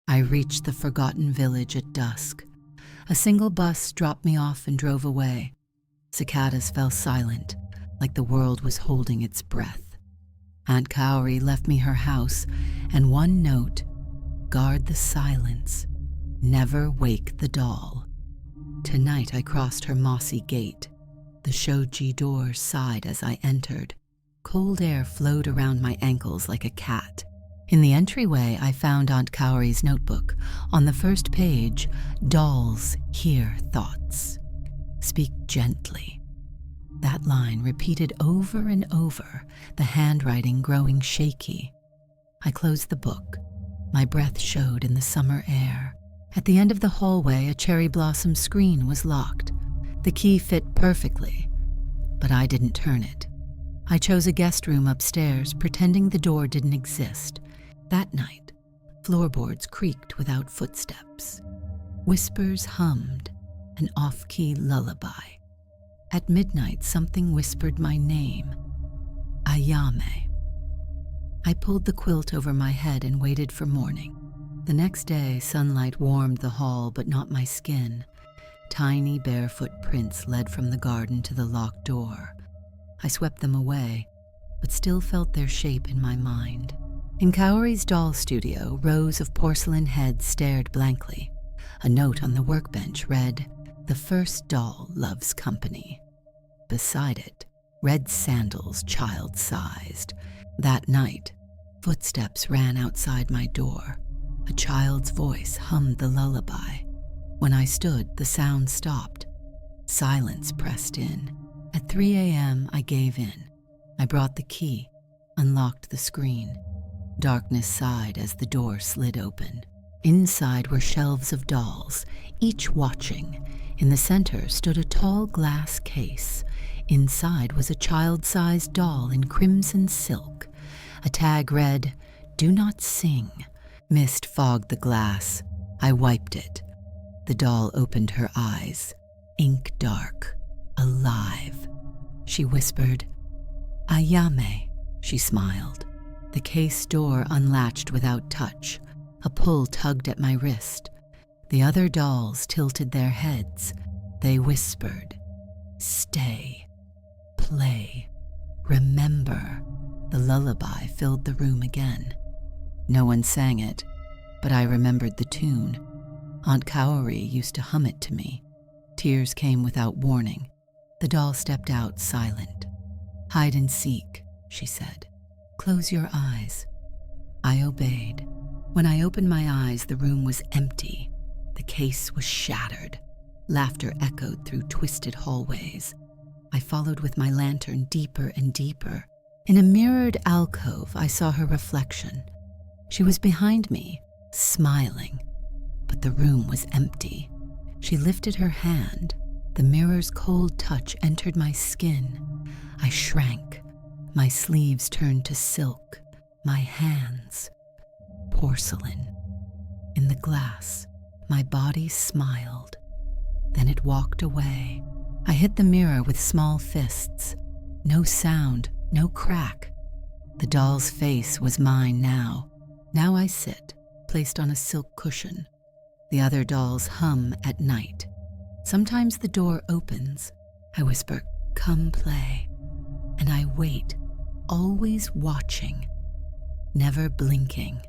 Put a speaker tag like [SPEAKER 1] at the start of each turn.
[SPEAKER 1] I reached the forgotten village at dusk. A single bus dropped me off and drove away. Cicadas fell silent, like the world was holding its breath. Aunt Cowrie left me her house and one note: guard the silence, never wake the doll. Tonight I crossed her mossy gate. The shoji door sighed as I entered. Cold air flowed around my ankles like a cat. In the entryway, I found Aunt Cowrie's notebook. On the first page, dolls hear thoughts. Speak gently. That line repeated over and over, the handwriting growing shaky. I closed the book. My breath showed in the summer air. At the end of the hallway, a cherry blossom screen was locked. The key fit perfectly, but I didn't turn it. I chose a guest room upstairs, pretending the door didn't exist. That night, floorboards creaked without footsteps. Whispers hummed, an off-key lullaby. At midnight, something whispered my name, Ayame. I pulled the quilt over my head and waited for morning. The next day, sunlight warmed the hall, but not my skin. Tiny barefoot prints led from the garden to the locked door. I swept them away, but still felt their shape in my mind. In Cowrie's doll studio, rows of porcelain heads stared blankly. A note on the workbench read, "The first doll loves company." Beside it, red sandals child-sized. That night, footsteps ran outside my door. A child's voice hummed the lullaby. When I stood, the sound stopped. Silence pressed in. At 3 a.m., I gave in. I brought the key, unlocked the screen. Darkness sighed as the door slid open. Inside were shelves of dolls, each watching. In the center stood a tall glass case. Inside was a child-sized doll in crimson silk. A tag read, "Do not sing." Mist fogged the glass. I wiped it. The doll opened her eyes, ink dark, alive. She whispered, "Ayame." She smiled. The case door unlatched without touch. A pull tugged at my wrist. The other dolls tilted their heads. They whispered, "Stay, play, remember." The lullaby filled the room again. No one sang it, but I remembered the tune. Aunt Cowrie used to hum it to me. Tears came without warning. The doll stepped out silent. "Hide and seek," she said. "Close your eyes." I obeyed. When I opened my eyes, the room was empty. The case was shattered. Laughter echoed through twisted hallways. I followed with my lantern deeper and deeper. In a mirrored alcove, I saw her reflection. She was behind me, smiling, but the room was empty. She lifted her hand. The mirror's cold touch entered my skin. I shrank. My sleeves turned to silk. My hands, porcelain. In the glass, my body smiled. Then it walked away. I hit the mirror with small fists. No sound, no crack. The doll's face was mine now. Now I sit, placed on a silk cushion. The other dolls hum at night. Sometimes the door opens. I whisper, "Come play." And I wait, always watching, never blinking.